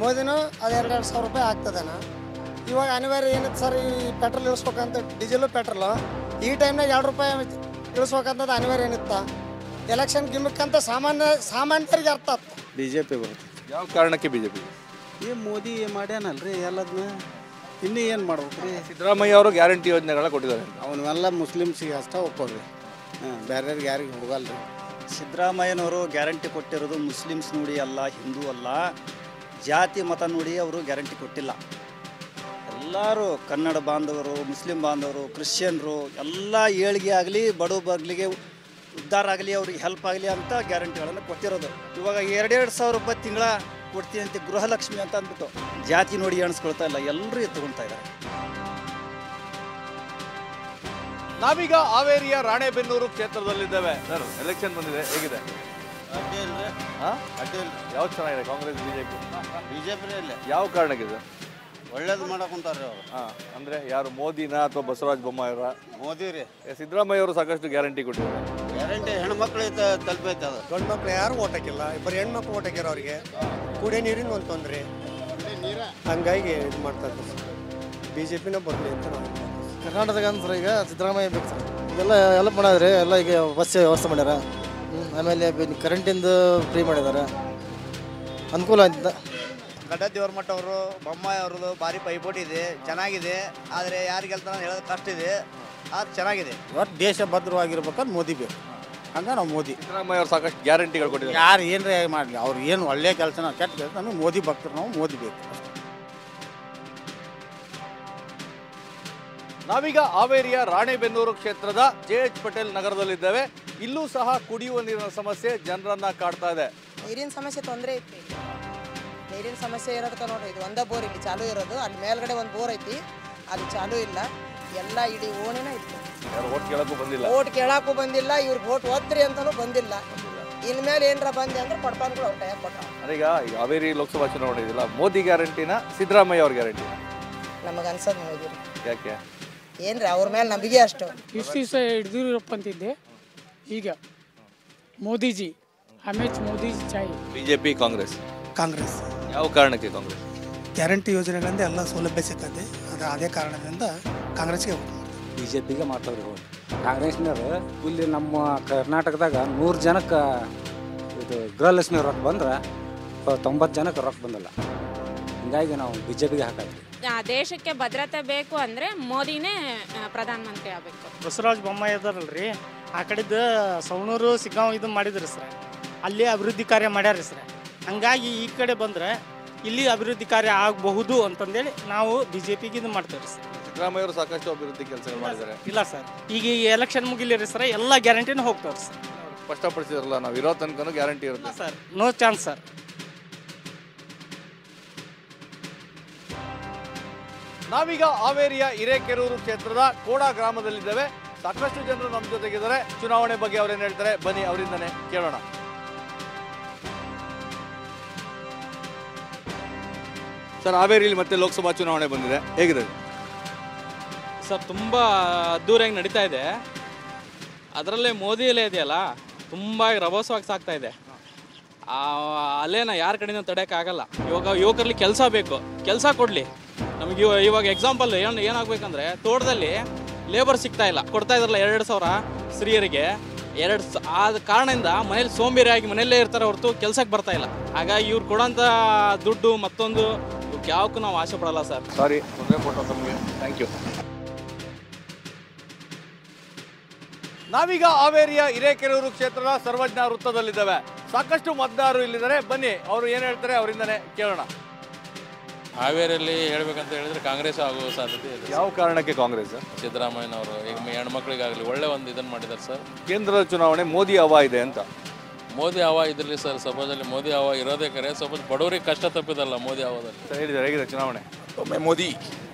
ಮೋದಿನೂ ಅದು 2,000 ರೂಪಾಯಿ ಆಗ್ತದೇನ. ಇವಾಗ ಅನಿವಾರ್ಯ ಏನಿತ್ತು ಸರ್, ಈ ಪೆಟ್ರೋಲ್ ಇಳಿಸ್ಬೇಕಂತ, ಡೀಸೆಲು ಪೆಟ್ರೋಲು ಈ ಟೈಮ್ನಾಗ 2 ರೂಪಾಯಿ ಇಳಿಸ್ಬೇಕಂತದ್ದು ಅನಿವಾರ್ಯ ಏನಿತ್ತು. ಎಲೆಕ್ಷನ್ ಗಿಮಿಕ್ಕಂತ ಸಾಮಾನ್ಯರಿಗೆ ಅರ್ಥ ಆಗ್ತದೆ. ಬಿಜೆಪಿ ಬರುತ್ತೆ. ಯಾವ ಕಾರಣಕ್ಕೆ ಬಿಜೆಪಿ? ಈ ಮೋದಿ ಮಾಡ್ಯಾನಲ್ರಿ ಎಲ್ಲದನ್ನ, ಇನ್ನೂ ಏನು ಮಾಡ್ಬೇಕ್ರಿ? ಸಿದ್ದರಾಮಯ್ಯ ಅವರು ಗ್ಯಾರಂಟಿ ಯೋಜನೆಗಳ ಕೊಟ್ಟಿದ್ದಾರೆ. ಅವನ್ನೆಲ್ಲ ಮುಸ್ಲಿಮ್ಸಿಗೆ ಅಷ್ಟೇ ಒಪ್ಪೋರಿ, ಬೇರೆಯವ್ರಿಗೆ ಯಾರಿಗೆ ಹೋಗಲ್ರಿ. ಸಿದ್ದರಾಮಯ್ಯನವರು ಗ್ಯಾರಂಟಿ ಕೊಟ್ಟಿರೋದು ಮುಸ್ಲಿಮ್ಸ್ ನೋಡಿ ಅಲ್ಲ, ಹಿಂದೂ ಅಲ್ಲ, ಜಾತಿ ಮತ ನೋಡಿ ಅವರು ಗ್ಯಾರಂಟಿ ಕೊಟ್ಟಿಲ್ಲ. ಎಲ್ಲರೂ ಕನ್ನಡ ಬಾಂಧವರು, ಮುಸ್ಲಿಂ ಬಾಂಧವರು, ಕ್ರಿಶ್ಚಿಯನ್ರು ಎಲ್ಲ ಏಳಿಗೆ ಆಗಲಿ, ಬಡವ ಬಗ್ಲಿಗೆ ಉದ್ಧಾರ ಆಗಲಿ, ಅವ್ರಿಗೆ ಹೆಲ್ಪ್ ಆಗಲಿ ಅಂತ ಗ್ಯಾರಂಟಿಗಳನ್ನು ಕೊಟ್ಟಿರೋದು. ಇವಾಗ 2,000 ರೂಪಾಯಿ ತಿಂಗಳ ಕೊಡ್ತೀನಿ ಅಂತ ಗೃಹಲಕ್ಷ್ಮಿ ಅಂತ ಅಂದ್ಬಿಟ್ಟು ಜಾತಿ ನೋಡಿ ಎಣಿಸ್ಕೊಳ್ತಾ ಇಲ್ಲ, ಎಲ್ಲರೂ ಎತ್ಕೊಳ್ತಾ ಇದ್ದಾರೆ. ನಾವೀಗ ಹಾವೇರಿಯ ರಾಣೆಬೆನ್ನೂರು ಕ್ಷೇತ್ರದಲ್ಲಿದ್ದೇವೆ. ಸರ್, ಎಲೆಕ್ಷನ್ ಬಂದಿದೆ, ಹೇಗಿದೆ? ಯಾವ್ದು ಚೆನ್ನಾಗಿದೆ? ಕಾಂಗ್ರೆಸ್, ಬಿಜೆಪಿ? ಬಿಜೆಪಿನೇ ಇಲ್ಲ. ಯಾವ ಕಾರಣಕ್ಕೆ ಸರ್? ಒಳ್ಳೇದು ಮಾಡಕೊಂತಾರೆ ಅವರು. ಅಂದ್ರೆ ಯಾರು, ಮೋದಿನ ಅಥವಾ ಬಸವರಾಜ ಬೊಮ್ಮಾಯಿ ಅವರ? ಮೋದಿ ರೀ. ಸಿದ್ದರಾಮಯ್ಯ ಅವರು ಸಾಕಷ್ಟು ಗ್ಯಾರಂಟಿ ಕೊಟ್ಟಿದ್ದಾರೆ. ಗ್ಯಾರಂಟಿ ಹೆಣ್ಮಕ್ಳಿಗೆ ತಲುಪೈತೆ ಅದು. ಗಂಡು ಮಕ್ಳು ಯಾರು ಓಟ್ ಹಾಕಿಲ್ಲ, ಬರೀ ಹೆಣ್ಮಕ್ಳು ಓಟ್ ಹಾಕ್ಯಾರ. ಅವ್ರಿಗೆ ಕುಡಿಯೋ ನೀರಿನ ಒಂದು ತೊಂದರೆ, ಹಂಗಾಗಿ ಇದು ಮಾಡ್ತಾ ಇದ್ದಾರೆ. BJPನ ಬರಲಿ ಅಂತ ನಾವು ಕರ್ನಾಟಕದಾಗ ಅಂದ್ರೆ ಈಗ ಸಿದ್ದರಾಮಯ್ಯ ಬೇಕು ಸರ್. ಇದೆಲ್ಲ ಹೆಲ್ಪ್ ಮಾಡಿದ್ರೆ ಎಲ್ಲ ಈಗ ಬಸ್ ವ್ಯವಸ್ಥೆ ಮಾಡ್ಯಾರ. ಆಮೇಲೆ ಕರೆಂಟಿಂದು ಫ್ರೀ ಮಾಡಿದ್ದಾರೆ, ಅನುಕೂಲ ಅಂತ. ಗಡ್ಡ ದೇವರಮಠ ಅವರು, ಬೊಮ್ಮಾಯಿ ಅವ್ರದ್ದು ಭಾರಿ ಪೈಪೋಟಿ ಇದೆ, ಚೆನ್ನಾಗಿದೆ. ಆದರೆ ಯಾರು ಗೆಲ್ತಾನೆ ಹೇಳೋದು ಕಷ್ಟ ಇದೆ, ಅದು ಚೆನ್ನಾಗಿದೆ. ಇವತ್ತು ದೇಶ ಭದ್ರವಾಗಿರ್ಬೇಕಾದ್ರೆ ಮೋದಿ ಬೇಕು, ಹಂಗೆ ನಾವು ಮೋದಿ. ಸಿದ್ದರಾಮಯ್ಯ ಅವರು ಸಾಕಷ್ಟು ಗ್ಯಾರಂಟಿಗಳು ಕೊಟ್ಟಿದ್ದಾರೆ. ಯಾರು ಏನ್ರಿ ಮಾಡಲಿ, ಅವ್ರು ಏನು ಒಳ್ಳೆ ಕೆಲಸನ ಕೆಟ್ಟ ಕೆಲಸ, ನಮಗೆ ಮೋದಿ ಭಕ್ತರು, ನಾವು ಮೋದಿ ಬೇಕು. ನಾವೀಗ ಹಾವೇರಿಯ ರಾಣೆಬೆನ್ನೂರು ಕ್ಷೇತ್ರದ JH ಪಟೇಲ್ ನಗರದಲ್ಲಿದ್ದೇವೆ. ಇಲ್ಲೂ ಸಹ ಕುಡಿಯುವ ನೀರಿನ ಸಮಸ್ಯೆ ಜನರನ್ನ ಕಾಡ್ತಾ ಇದೆ. ನೀರಿನ ಸಮಸ್ಯೆ ತೊಂದರೆ ಐತಿ. ನೀರಿನ ಸಮಸ್ಯೆ ಇರೋದಕ್ಕೆ ನೋಡ್ರಿ, ಇದು ಒಂದೇ ಬೋರ್ ಇಲ್ಲಿ ಚಾಲು ಇರೋದು. ಅಲ್ಲಿ ಮೇಲ್ಗಡೆ ಒಂದು ಬೋರ್ ಐತಿ, ಅಲ್ಲಿ ಚಾಲು ಇಲ್ಲ. ಎಲ್ಲ ಇಡೀ ಓಣಿನ ಇತ್ತು. ಓಟ್ ಕೇಳಕ್ಕೂ ಬಂದಿಲ್ಲ. ಓಟ್ ಕೇಳಕ್ಕೂ ಬಂದಿಲ್ಲ, ಇವ್ರಿಗೆ ಓಟ್ ಓದ್ರಿ ಅಂತಾನು ಬಂದಿಲ್ಲ. ಇನ್ಮೇಲೆ ಏನರ ಬಂದೆ ಅಂದ್ರೆ ಪಡ್ಪಾನ್ಗಳು ಅವ್ರ ಟೈಮ್ ಕೊಟ್ಟ. ಈಗ ಹಾವೇರಿ ಲೋಕಸಭಾ ಚುನಾವಣೆ ಇದೆಯಲ್ಲ, ಮೋದಿ ಗ್ಯಾರಂಟಿನ ಸಿದ್ದರಾಮಯ್ಯ ಅವ್ರ ಗ್ಯಾರಂಟಿ? ನಮಗೆ ಅನ್ಸೋದು ಮೋದಿ. ಯಾಕೆ? ಏನ್ರಿ ಅವ್ರ ಮೇಲೆ ನಂಬಿಕೆ ಅಷ್ಟು. ಇಷ್ಟು ದಿವಸ ಯಡಿಯೂರಪ್ಪ ಅಂತಿದ್ದೆ, ಈಗ ಮೋದಿಜಿ. ಹಮೇಶ್ ಮೋದಿಜಿ ಚಾಯ್. ಬಿಜೆಪಿ ಕಾಂಗ್ರೆಸ್? ಕಾಂಗ್ರೆಸ್. ಯಾವ ಕಾರಣಕ್ಕೆ ಕಾಂಗ್ರೆಸ್? ಗ್ಯಾರಂಟಿ ಯೋಜನೆಗಳಿಂದ ಎಲ್ಲ ಸೌಲಭ್ಯ ಸಿಕ್ಕತ್ತೆ. ಅದೇ ಕಾರಣದಿಂದ ಕಾಂಗ್ರೆಸ್ಗೆ ಬಿ ಜೆ ಪಿಗೆ ಮಾಡ್ತಾವ್ರಿ. ಕಾಂಗ್ರೆಸ್ನವರು ಇಲ್ಲಿ ನಮ್ಮ ಕರ್ನಾಟಕದಾಗ 100 ಜನಕ್ಕೆ ಇದು ಗೃಹಲಕ್ಷ್ಮಿ ರೊಕ್ಕ ಬಂದ್ರೆ 90 ಜನಕ್ಕೆ ರೊಕ್ಕ ಬಂದಿಲ್ಲ. ಹಿಂಗಾಗಿ ನಾವು ಬಿ ಜೆ ಪಿಗೆ ಹಾಕತ್ತೀವಿ. ದೇಶಕ್ಕೆ ಭದ್ರತೆ ಬೇಕು ಅಂದರೆ ಮೋದಿನೇ ಪ್ರಧಾನಮಂತ್ರಿ ಆಗಬೇಕು. ಬಸವರಾಜ ಬೊಮ್ಮಾಯಿ ಇದಾರಲ್ರಿ, ಆ ಕಡೆದು ಸವಣೂರು ಸಿಗ್ಗಾಂವ್ ಇದು ಮಾಡಿದ್ರಿ ಸರ್, ಅಲ್ಲಿ ಅಭಿವೃದ್ಧಿ ಕಾರ್ಯ ಮಾಡ್ಯಾರ ಸರ್. ಹಂಗಾಗಿ ಈ ಕಡೆ ಬಂದರೆ ಇಲ್ಲಿ ಅಭಿವೃದ್ಧಿ ಕಾರ್ಯ ಆಗಬಹುದು ಅಂತಂದೇಳಿ ನಾವು ಬಿ ಜೆ ಪಿಗೆ ಇದು ಮಾಡ್ತೇವೆ ಸರ್. ಸಿದ್ದರಾಮಯ್ಯ ಅವರು ಸಾಕಷ್ಟು ಅಭಿವೃದ್ಧಿ ಕೆಲಸಗಳು ಮಾಡಿದ್ದಾರೆ. ಇಲ್ಲ ಸರ್, ಈಗ ಎಲೆಕ್ಷನ್ ಮುಗಿಲಿರಿ ಸರ್, ಎಲ್ಲ ಗ್ಯಾರಂಟಿನೂ ಹೋಗ್ತಾವ್ರಿ ಸರ್. ಸ್ಪಷ್ಟಪಡಿಸಿದ್ರಲ್ಲ, ನಾವು ಇರೋ ತನಕ ಗ್ಯಾರಂಟಿ ಇರುತ್ತೆ ಸರ್. No chance sir. ನಾವೀಗ ಹಾವೇರಿಯ ಹಿರೇಕೆರೂರು ಕ್ಷೇತ್ರದ ಕೋಡಾ ಗ್ರಾಮದಲ್ಲಿದ್ದೇವೆ. ಸಾಕಷ್ಟು ಜನರು ನಮ್ಮ ಜೊತೆಗಿದ್ದಾರೆ. ಚುನಾವಣೆ ಬಗ್ಗೆ ಅವರೇನು ಹೇಳ್ತಾರೆ ಬನ್ನಿ ಅವರಿಂದನೇ ಕೇಳೋಣ. ಸರ್, ಹಾವೇರಿಯಲ್ಲಿ ಮತ್ತೆ ಲೋಕಸಭಾ ಚುನಾವಣೆ ಬಂದಿದೆ, ಹೇಗಿದೆ ಸರ್? ತುಂಬ ಅದ್ದೂರಿಯಾಗಿ ನಡೀತಾ ಇದೆ. ಅದರಲ್ಲೇ ಮೋದಿ ಅಲೆ ಇದೆಯಲ್ಲ, ತುಂಬ ರಭಸವಾಗಿ ಸಾಗ್ತಾ ಇದೆ. ಅಲ್ಲೇನ ಯಾರ ಕಡೆಯಿಂದ ತಡೆಯೋಕ್ಕಾಗಲ್ಲ. ಯುವಕರಲ್ಲಿ ಕೆಲಸ ಬೇಕು, ಕೆಲಸ ಕೊಡಲಿ ನಮಗೆ. ಇವಾಗ ಎಕ್ಸಾಂಪಲ್ ಏನಾಗಬೇಕಂದ್ರೆ, ತೋಟದಲ್ಲಿ ಲೇಬರ್ ಸಿಗ್ತಾ ಇಲ್ಲ, ಕೊಡ್ತಾ ಇದ್ರಲ್ಲ 2,000 ಸ್ತ್ರೀಯರಿಗೆ. ಆದ ಕಾರಣದಿಂದ ಮನೇಲಿ ಸೋಂಬೇರಿಯಾಗಿ ಮನೆಯಲ್ಲೇ ಇರ್ತಾರೆ ಹೊರತು ಕೆಲಸಕ್ಕೆ ಬರ್ತಾ ಇಲ್ಲ. ಹಾಗಾಗಿ ಇವ್ರು ಕೊಡೋಂಥ ದುಡ್ಡು ಮತ್ತೊಂದು ಯಾವಕ್ಕೂ ನಾವು ಆಸೆ ಪಡಲ್ಲ ಸರ್. ಸಾರಿ, ತೊಂದರೆ ಕೊಟ್ಟು ತಮಗೆ ಥ್ಯಾಂಕ್ ಯು. ನಾವೀಗ ಹಾವೇರಿಯ ಹಿರೇಕೆರೂರು ಕ್ಷೇತ್ರದ ಸರ್ವಜ್ಞ ವೃತ್ತದಲ್ಲಿದ್ದೇವೆ. ಸಾಕಷ್ಟು ಮತದಾರರು ಇಲ್ಲಿದ್ದಾರೆ, ಬನ್ನಿ ಅವರು ಏನು ಹೇಳ್ತಾರೆ ಅವರಿಂದನೇ ಕೇಳೋಣ. ಹಾವೇರಿಯಲ್ಲಿ ಹೇಳ್ಬೇಕಂತ ಹೇಳಿದ್ರೆ ಕಾಂಗ್ರೆಸ್ ಆಗುವ ಸಾಧ್ಯತೆ ಇದೆ. ಯಾವ ಕಾರಣಕ್ಕೆ ಕಾಂಗ್ರೆಸ್? ಸಿದ್ದರಾಮಯ್ಯನವರು ಈಗ ಹೆಣ್ಮಕ್ಳಿಗಾಗಲಿ ಒಳ್ಳೆ ಒಂದು ಇದನ್ನು ಮಾಡಿದ್ದಾರೆ ಸರ್. ಕೇಂದ್ರದ ಚುನಾವಣೆ ಮೋದಿ ಹವಾ ಇದೆ ಅಂತ. ಮೋದಿ ಹವಾ ಇದ್ರಲ್ಲಿ ಸರ್, ಸಮಾಜದಲ್ಲಿ ಮೋದಿ ಹವಾ ಇರೋದೇ ಕರೆ. ಸ್ವಲ್ಪ ಬಡವರಿಗೆ ಕಷ್ಟ ತಪ್ಪಿದಲ್ಲ ಮೋದಿ ಹವಾದಲ್ಲಿ. ಹೇಳಿದ್ದಾರೆ, ಹೇಗಿದೆ ಚುನಾವಣೆ? ಒಮ್ಮೆ ಮೋದಿ.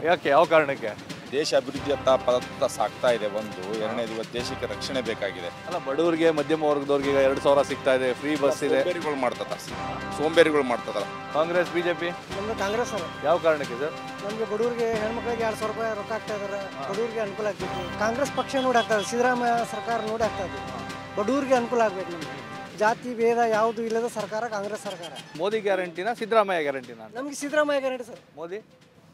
ಯಾಕೆ, ಯಾವ ಕಾರಣಕ್ಕೆ? ದೇಶ ಅಭಿವೃದ್ಧಿಯತ್ತ ಪದತ್ತ ಸಾಗ್ತಾ ಇದೆ. ಒಂದು ಎರಡನೇದು, ಇವತ್ತು ದೇಶಕ್ಕೆ ರಕ್ಷಣೆ ಬೇಕಾಗಿದೆ. ಅಲ್ಲ, ಬಡವರಿಗೆ ಮಧ್ಯಮ ವರ್ಗದವ್ರಿಗೆ 2,000 ಸಿಗ್ತಾ ಇದೆ, ಫ್ರೀ ಬಸ್ ಇದೆ. ಸೋಂಬೇರಿಗಳು ಮಾಡ್ತದ. ಕಾಂಗ್ರೆಸ್ ಬಿಜೆಪಿ? ನಮ್ದು ಕಾಂಗ್ರೆಸ್ ಅಲ್ಲ. ಯಾವ ಕಾರಣಕ್ಕೆ ಸರ್? ನಮಗೆ ಬಡವರಿಗೆ ಹೆಣ್ಮಕ್ಳಿಗೆ 2,000 ರೂಪಾಯಿ ರೊಕ್ಕ ಆಗ್ತಾ ಇದಾರೆ, ಬಡವರಿಗೆ ಅನುಕೂಲ ಆಗ್ತೈತಿ. ಕಾಂಗ್ರೆಸ್ ಪಕ್ಷ ನೋಡಿ ಆಗ್ತದೆ, ಸಿದ್ದರಾಮಯ್ಯ ಸರ್ಕಾರ ನೋಡಿ ಆಗ್ತದೆ. ಬಡವರಿಗೆ ಅನುಕೂಲ ಆಗ್ಬೇಕು. ನಮಗೆ ಜಾತಿ ಭೇದ ಯಾವುದು ಇಲ್ಲದ ಸರ್ಕಾರ ಕಾಂಗ್ರೆಸ್ ಸರ್ಕಾರ. ಮೋದಿ ಗ್ಯಾರಂಟಿನ ಸಿದ್ದರಾಮಯ್ಯ ಗ್ಯಾರಂಟಿನ? ನಮಗೆ ಸಿದ್ದರಾಮಯ್ಯ ಗ್ಯಾರಂಟಿ ಸರ್. ಮೋದಿ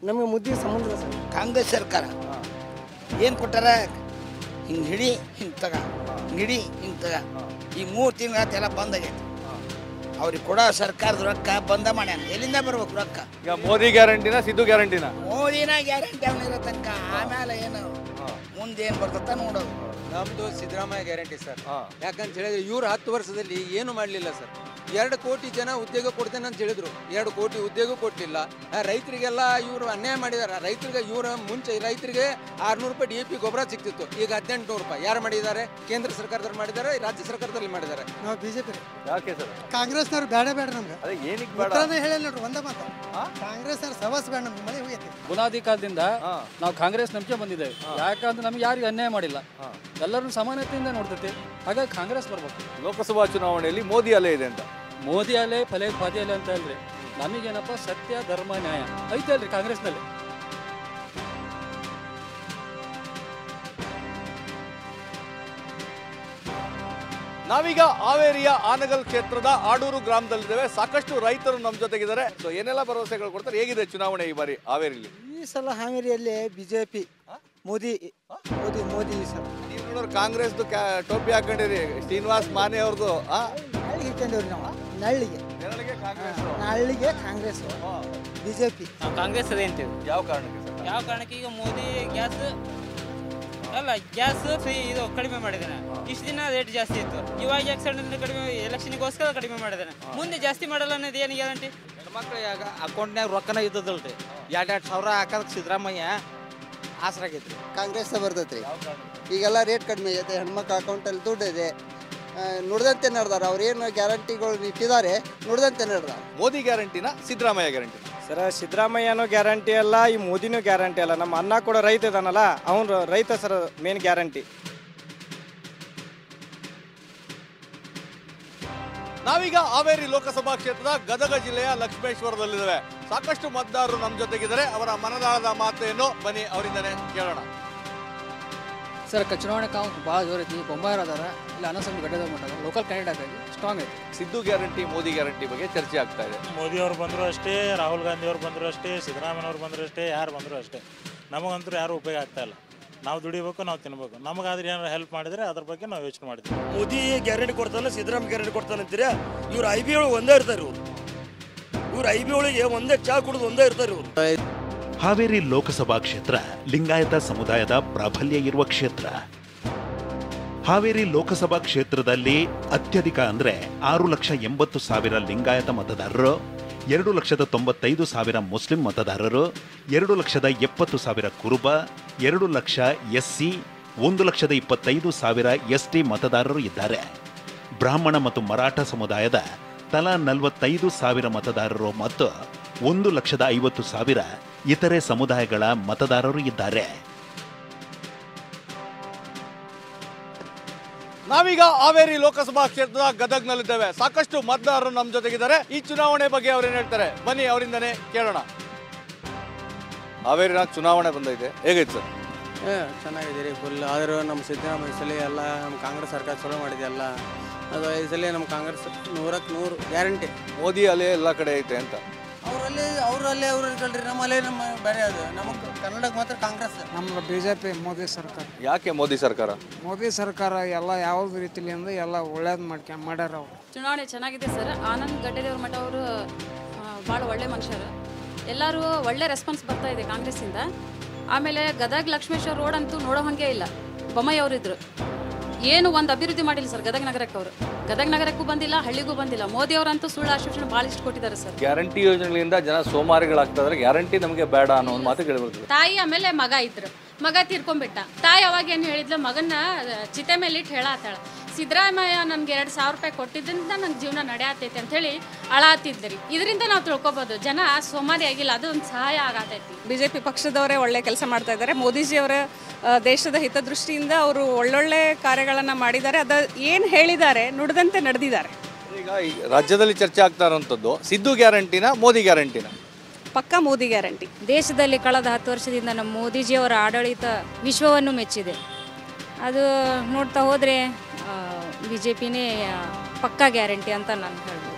ನಮಗೆ ಮುದ್ದೆ ಸಂಬಂಧ ಇಲ್ಲ ಸರ್. ಕಾಂಗ್ರೆಸ್ ಸರ್ಕಾರ ಏನು ಕೊಟ್ಟಾರ? ಹಿಂಗೆ ಹಿಡಿ, ಹಿಂಗೆ ತಗ, ಹಿಡಿ, ಹಿಂಗೆ ತಗ. ಈ 3 ತಿಂಗಳ ಬಂದಾಗೈತಿ. ಅವ್ರಿಗೆ ಕೊಡೋ ಸರ್ಕಾರದ ರೊಕ್ಕ ಬಂದ ಮಾಡ್ಯಾನ. ಎಲ್ಲಿಂದ ಬರ್ಬೇಕು ರೊಕ್ಕ? ಈಗ ಮೋದಿ ಗ್ಯಾರಂಟಿನ ಸಿದ್ದು ಗ್ಯಾರಂಟಿನ? ಮೋದಿನ ಗ್ಯಾರಂಟಿ ಅವನಿರೋ ತನಕ, ಆಮೇಲೆ ಏನು ಮುಂದೆ ಏನು ಬರ್ತತ್ತ ನೋಡೋದು. ನಮ್ಮದು ಸಿದ್ದರಾಮಯ್ಯ ಗ್ಯಾರಂಟಿ ಸರ್. ಯಾಕಂತ ಹೇಳಿದ್ರೆ ಇವ್ರು 10 ವರ್ಷದಲ್ಲಿ ಏನು ಮಾಡಲಿಲ್ಲ ಸರ್. 2 ಕೋಟಿ ಜನ ಉದ್ಯೋಗ ಕೊಡ್ತೇನೆ ಅಂತ ಹೇಳಿದ್ರು, 2 ಕೋಟಿ ಉದ್ಯೋಗ ಕೊಟ್ಟಲಿಲ್ಲ. ರೈತರಿಗೆಲ್ಲ ಇವರು ಅನ್ಯಾಯ ಮಾಡಿದ್ದಾರೆ. ರೈತರಿಗೆ ಇವರು ಮುಂಚೆ ರೈತರಿಗೆ 600 ರೂಪಾಯಿ DAP ಗೊಬ್ಬರ ಸಿಗ್ತಿತ್ತು, ಈಗ 1800 ರೂಪಾಯಿ. ಯಾರು ಮಾಡಿದ್ದಾರೆ? ಕೇಂದ್ರ ಸರ್ಕಾರದಲ್ಲಿ ಮಾಡಿದ್ದಾರೆ, ರಾಜ್ಯ ಸರ್ಕಾರದಲ್ಲಿ ಮಾಡಿದ್ದಾರೆ. ನಾವು ಬಿಜೆಪಿ. ಯಾಕೆ ಸರ್? ಕಾಂಗ್ರೆಸ್ನವ್ರು ಬೇಡ ನಮ್ಗೆ. ಅದೇ ಏನಕ್ಕೆ ಬೇಡ? ಹೇಳಿ ನೋಡ್ರಿ, ಒಂದೇ ಮಾತು. ಕಾಂಗ್ರೆಸ್ ಸವಾಸ್ ಬೇಡ ನಮ್ಗೆ. ಮಳೆ ಹೋಗೈತಿ. ಬುನಾದಿ ಕಾಲದಿಂದ ನಾವು ಕಾಂಗ್ರೆಸ್ ನಂಬಿಕೆ ಬಂದಿದ್ದೇವೆ. ಯಾಕಂದ್ರೆ ನಮ್ಗೆ ಯಾರಿಗೂ ಅನ್ಯಾಯ ಮಾಡಿಲ್ಲ, ಎಲ್ಲರೂ ಸಮಾನತೆಯಿಂದ ನೋಡ್ತೈತಿ. ಹಾಗಾಗಿ ಕಾಂಗ್ರೆಸ್ ಬರ್ಬೇಕು. ಲೋಕಸಭಾ ಚುನಾವಣೆಯಲ್ಲಿ ಮೋದಿ ಅಲೆ ಇದೆ ಅಂತ. ಮೋದಿ ಅಲೆ ಫಲೆ ಪಾದಿ ಅಲೆ ಅಂತ ಅಲ್ರಿ, ನಮಗೇನಪ್ಪ ಸತ್ಯ ಧರ್ಮ ನ್ಯಾಯ ಐತೆ ಅಲ್ರಿ ಕಾಂಗ್ರೆಸ್ನಲ್ಲಿ. ನಾವೀಗ ಹಾವೇರಿಯ ಆನಗಲ್ ಕ್ಷೇತ್ರದ ಆಡೂರು ಗ್ರಾಮದಲ್ಲಿದ್ದೇವೆ. ಸಾಕಷ್ಟು ರೈತರು ನಮ್ಮ ಜೊತೆಗಿದ್ದಾರೆ. ಸೊ ಏನೆಲ್ಲ ಭರವಸೆಗಳು ಕೊಡ್ತಾರೆ, ಹೇಗಿದೆ ಚುನಾವಣೆ ಈ ಬಾರಿ ಹಾವೇರಿಯಲ್ಲಿ? ಈ ಸಲ ಹಾವೇರಿಯಲ್ಲಿ ಬಿಜೆಪಿ, ಮೋದಿ ಮೋದಿ ಮೋದಿ ಈ ಸಲ. ನೀವು ನೋಡೋರು ಕಾಂಗ್ರೆಸ್ದು ಟೋಪಿ ಹಾಕೊಂಡಿರಿ, ಶ್ರೀನಿವಾಸ್ ಮಾನೆ ಅವ್ರದ್ದು ನಳ್ಳಿಗೆ ಇಟ್ಕೊಂಡವ್ರಿ ನಾವು. ನಳ್ಳಿಗೆ ಕಾಂಗ್ರೆಸ್, ಬಿಜೆಪಿ. ಕಾಂಗ್ರೆಸ್ ಅದೇ ಅಂತೀವಿ. ಯಾವ ಕಾರಣಕ್ಕೆ ಸರ್? ಯಾವ ಕಾರಣಕ್ಕೆ? ಈಗ ಮೋದಿ ಗ್ಯಾಸ್ ಫ್ರೀ ಇದು ಕಡಿಮೆ ಮಾಡಿದ್ದಾನೆ. ಇಷ್ಟು ದಿನ ರೇಟ್ ಜಾಸ್ತಿ ಇತ್ತು, ಇವಾಗ ಆಕ್ಸಿಡೆಂಟ್ ಕಡಿಮೆ, ಎಲೆಕ್ಷನ್ಗೋಸ್ಕರ ಕಡಿಮೆ ಮಾಡಿದ್ದಾನೆ. ಮುಂದೆ ಜಾಸ್ತಿ ಮಾಡಲ್ಲ ಅನ್ನೋದು ಏನು ಗ್ಯಾರಂಟಿ? ಹೆಣ್ಮಕ್ಳು ಅಕೌಂಟ್ನಾಗ ರೊಕ್ಕನ ಇದ್ದದಲ್ರಿ, 2,000 ಹಾಕೋದಕ್ಕೆ ಸಿದ್ದರಾಮಯ್ಯ ಆಸರಾಗೈತ್ರಿ. ಕಾಂಗ್ರೆಸ್ ಬರ್ತೈತ್ರಿ. ಈಗೆಲ್ಲ ರೇಟ್ ಕಡಿಮೆ ಆಗೈತೆ, ಹೆಣ್ಮಕ್ಳ ಅಕೌಂಟಲ್ಲಿ ದುಡ್ಡು ಇದೆ, ನುಡಿದಂತೆ ನಡೆದಾರೆ. ಅವ್ರೇನು ಗ್ಯಾರಂಟಿಗಳು ಇಟ್ಟಿದ್ದಾರೆ ನುಡಿದಂತೆ ನಡೆದಾರೆ. ಮೋದಿ ಗ್ಯಾರಂಟಿನ ಸಿದ್ದರಾಮಯ್ಯ ಗ್ಯಾರಂಟಿ? ಸರ್, ಸಿದ್ದರಾಮಯ್ಯನೂ ಗ್ಯಾರಂಟಿ ಅಲ್ಲ, ಈ ಮೋದಿನೂ ಗ್ಯಾರಂಟಿ ಅಲ್ಲ. ನಮ್ಮ ಅಣ್ಣ ಕೂಡ ರೈತ ಇದಾನಲ್ಲ, ಅವನು ರೈತ ಸರ್ ಮೇನ್ ಗ್ಯಾರಂಟಿ. ನಾವೀಗ ಹಾವೇರಿ ಲೋಕಸಭಾ ಕ್ಷೇತ್ರದ ಗದಗ ಜಿಲ್ಲೆಯ ಲಕ್ಷ್ಮೇಶ್ವರದಲ್ಲಿದ್ದೇವೆ. ಸಾಕಷ್ಟು ಮತದಾರರು ನಮ್ಮ ಜೊತೆಗಿದ್ದಾರೆ. ಅವರ ಮನದಾಳದ ಮಾತೇನು ಬನ್ನಿ ಅವರಿಂದನೇ ಕೇಳೋಣ. ಸರ್, ಚುನಾವಣೆ ಕಾವು ಭಾಳ ಜೋರ್ ಐತಿ. ಬೊಂಬಾಯರ್ ಅದಾರ, ಇಲ್ಲ ಅನಸಂಬಿ ಗಡ್ಡದ ಮಟ್ಟ ಲೋಕಲ್ ಕ್ಯಾಂಡಿಡೇಟ್ ಆಗಿ ಸ್ಟ್ರಾಂಗ್ ಐತಿ. ಸಿದ್ದು ಗ್ಯಾರಂಟಿ ಮೋದಿ ಗ್ಯಾರಂಟಿ ಬಗ್ಗೆ ಚರ್ಚೆ ಆಗ್ತಾ ಇದೆ. ಮೋದಿ ಅವರು ಬಂದರೂ ಅಷ್ಟೇ, ರಾಹುಲ್ ಗಾಂಧಿ ಅವರು ಬಂದರೂ ಅಷ್ಟೇ, ಸಿದ್ದರಾಮಯ್ಯವ್ರು ಬಂದರೂ ಅಷ್ಟೇ, ಯಾರು ಬಂದರೂ ಅಷ್ಟೇ. ನಮಗಂತೂ ಯಾರು ಉಪಯೋಗ ಆಗ್ತಾ ಇಲ್ಲ. ನಾವು ದುಡಿಬೇಕು, ನಾವು ತಿನ್ಬೇಕು. ನಮಗಾದ್ರೆ ಏನಾರು ಹೆಲ್ಪ್ ಮಾಡಿದರೆ ಅದ್ರ ಬಗ್ಗೆ ನಾವು ಯೋಚನೆ ಮಾಡ್ತೀವಿ. ಮೋದಿ ಗ್ಯಾರಂಟಿ ಕೊಡ್ತಾನೆ, ಸಿದ್ದರಾಮಯ್ಯ ಗ್ಯಾರಂಟಿ ಕೊಡ್ತಾನೆ ಅಂತೀರಾ? ಇವ್ರು IB ಒಳಗೆ ಒಂದೇ ಇರ್ತಾರೆ. ಇವ್ರು IB ಒಳಗೆ ಒಂದೇ ಚಾ ಕುಡಿದು ಒಂದೇ ಇರ್ತಾರೆ ಇವರು. ಹಾವೇರಿ ಲೋಕಸಭಾ ಕ್ಷೇತ್ರ ಲಿಂಗಾಯತ ಸಮುದಾಯದ ಪ್ರಾಬಲ್ಯ ಇರುವ ಕ್ಷೇತ್ರ. ಹಾವೇರಿ ಲೋಕಸಭಾ ಕ್ಷೇತ್ರದಲ್ಲಿ ಅತ್ಯಧಿಕ ಅಂದ್ರೆ 6,80,000 ಲಿಂಗಾಯತ ಮತದಾರರು, 2,95,000 ಮುಸ್ಲಿಂ ಮತದಾರರು, 2,70,000 ಕುರುಬ, 2 ಲಕ್ಷ SC, 1,25,000 ST ಮತದಾರರು ಇದ್ದಾರೆ. ಬ್ರಾಹ್ಮಣ ಮತ್ತು ಮರಾಠ ಸಮುದಾಯದ ತಲಾ 45,000 ಮತದಾರರು ಮತ್ತು 1,50,000 ಇತರೆ ಸಮುದಾಯಗಳ ಮತದಾರರು ಇದ್ದಾರೆ. ನಾವೀಗ ಹಾವೇರಿ ಲೋಕಸಭಾ ಕ್ಷೇತ್ರದ ಗದಗ್ನಲ್ಲಿದ್ದೇವೆ. ಸಾಕಷ್ಟು ಮತದಾರರು ನಮ್ಮ ಜೊತೆಗಿದ್ದಾರೆ. ಈ ಚುನಾವಣೆ ಬಗ್ಗೆ ಅವ್ರೇನು ಹೇಳ್ತಾರೆ ಬನ್ನಿ ಅವರಿಂದನೇ ಕೇಳೋಣ. ಹಾವೇರಿನ ಚುನಾವಣೆ ಬಂದೈತೆ, ಹೇಗೈತೆ ಸರ್? ಚೆನ್ನಾಗಿದೆ ರೀ ಫುಲ್. ಆದರೂ ನಮ್ಮ ಸಿದ್ದರಾಮಯ್ಯ ಸಲ ಎಲ್ಲ ನಮ್ಮ ಕಾಂಗ್ರೆಸ್ ಸರ್ಕಾರ ಚಲೋ ಮಾಡಿದೆಲ್ಲ. ಅದು ಈ ಸಲ ನಮ್ಮ ಕಾಂಗ್ರೆಸ್ 100ಕ್ಕೆ 100 ಗ್ಯಾರಂಟಿ. ಮೋದಿ ಅಲೆ ಎಲ್ಲ ಕಡೆ ಐತೆ ಅಂತ ಅವರಲ್ಲೇ ಅವ್ರು ಇರ್ಕಲ್ರಿ. ನಮ್ಮಲ್ಲೇ ನಮ್ಮ ಬೇರೆ ಅದು ನಮಗೆ ಕರ್ನಾಟಕ ಮಾತ್ರ ಕಾಂಗ್ರೆಸ್. ನಮ್ಮ BJP ಮೋದಿ ಸರ್ಕಾರ. ಯಾಕೆ ಮೋದಿ ಸರ್ಕಾರ? ಮೋದಿ ಸರ್ಕಾರ ಎಲ್ಲ ಯಾವ್ದು ರೀತಿಯಿಂದ ಎಲ್ಲ ಒಳ್ಳೇದು ಮಾಡ್ಯಾರ ಅವರು. ಚುನಾವಣೆ ಚೆನ್ನಾಗಿದೆ ಸರ್. ಆನಂದ್ ಗಡ್ಡೆದೇವ್ರ ಮಠ ಅವರು ಭಾಳ ಒಳ್ಳೆ ಮನುಷ್ಯರು. ಎಲ್ಲರೂ ಒಳ್ಳೆ ರೆಸ್ಪಾನ್ಸ್ ಬರ್ತಾ ಇದೆ ಕಾಂಗ್ರೆಸ್ಸಿಂದ. ಆಮೇಲೆ ಗದಗ ಲಕ್ಷ್ಮೇಶ್ವರ ರೋಡ್ ಅಂತೂ ನೋಡೋ ಹಾಗೆ ಇಲ್ಲ. ಬೊಮ್ಮಾಯಿ ಅವರಿದ್ರು, ಏನು ಒಂದು ಅಭಿವೃದ್ಧಿ ಮಾಡಿಲ್ಲ ಸರ್ ಗದಗ ನಗರಕ್ಕೆ. ಅವರು ಗದಗ ನಗರಕ್ಕೂ ಬಂದಿಲ್ಲ, ಹಳ್ಳಿಗೂ ಬಂದಿಲ್ಲ. ಮೋದಿ ಅವರಂತೂ ಸುಳ್ಳು ಆಶ್ವಾಸನೆ ಭಾಳ ಇಷ್ಟು ಕೊಟ್ಟಿದ್ದಾರೆ ಸರ್. ಗ್ಯಾರಂಟಿ ಯೋಜನೆಗಳಿಂದ ಜನ ಸೋಮಾರಿಗಳಾಗ್ತಾ, ಗ್ಯಾರಂಟಿ ನಮಗೆ ಬೇಡ ಅನ್ನೋ ಒಂದು ಮಾತು ಕೇಳಬೇಕು. ತಾಯಿ ಆಮೇಲೆ ಮಗ ಇದ್ರು, ಮಗ ತೀರ್ಕೊಂಡ್ಬಿಟ್ಟ. ತಾಯಿ ಅವಾಗ ಏನು ಹೇಳಿದ್ಲು, ಮಗನ ಚಿತೆ ಮೇಲೆ ಇಟ್ಟು ಹೇಳತ್ತಾಳ, ಸಿದ್ದರಾಮಯ್ಯ ನನ್ಗೆ 2,000 ರೂಪಾಯಿ ಕೊಟ್ಟಿದ್ದರಿಂದ ನಂಗೆ ಜೀವನ ನಡೆಯತೈತಿ ಅಂತ ಹೇಳಿ ಅಳಾತಿದ್ರಿ. ಇದರಿಂದ ನಾವು ತಿಳ್ಕೊಬೋದು ಜನ ಸೋಮಾರಿ ಆಗಿಲ್ಲ, ಅದು ಒಂದು ಸಹಾಯ ಆಗತೈತಿ. BJP ಪಕ್ಷದವರೇ ಒಳ್ಳೆ ಕೆಲಸ ಮಾಡ್ತಾ ಇದ್ದಾರೆ. ಮೋದಿಜಿಯವರ ದೇಶದ ಹಿತದೃಷ್ಟಿಯಿಂದ ಅವರು ಒಳ್ಳೊಳ್ಳೆ ಕಾರ್ಯಗಳನ್ನು ಮಾಡಿದ್ದಾರೆ. ಅದು ಏನು ಹೇಳಿದ್ದಾರೆ ನುಡಿದಂತೆ ನಡೆದಿದ್ದಾರೆ. ಈಗ ರಾಜ್ಯದಲ್ಲಿ ಚರ್ಚೆ ಆಗ್ತಾ ಇರೋಂಥದ್ದು ಸಿದ್ದು ಗ್ಯಾರಂಟಿನ ಮೋದಿ ಗ್ಯಾರಂಟಿನ? ಪಕ್ಕಾ ಮೋದಿ ಗ್ಯಾರಂಟಿ. ದೇಶದಲ್ಲಿ ಕಳೆದ 10 ವರ್ಷದಿಂದ ನಮ್ಮ ಮೋದಿಜಿಯವರ ಆಡಳಿತ ವಿಶ್ವವನ್ನು ಮೆಚ್ಚಿದೆ. ಅದು ನೋಡ್ತಾ ಹೋದರೆ BJPನೇ ಪಕ್ಕಾ ಗ್ಯಾರಂಟಿ ಅಂತ ನಾನು ಹೇಳ್ಬೋದು.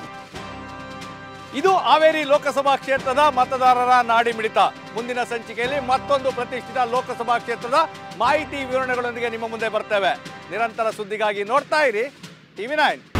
ಇದು ಹಾವೇರಿ ಲೋಕಸಭಾ ಕ್ಷೇತ್ರದ ಮತದಾರರ ನಾಡಿ ಮಿಡಿತ. ಮುಂದಿನ ಸಂಚಿಕೆಯಲ್ಲಿ ಮತ್ತೊಂದು ಪ್ರತಿಷ್ಠಿತ ಲೋಕಸಭಾ ಕ್ಷೇತ್ರದ ಮಾಹಿತಿ ವಿವರಣೆಗಳೊಂದಿಗೆ ನಿಮ್ಮ ಮುಂದೆ ಬರ್ತೇವೆ. ನಿರಂತರ ಸುದ್ದಿಗಾಗಿ ನೋಡ್ತಾ ಇರಿ TV9.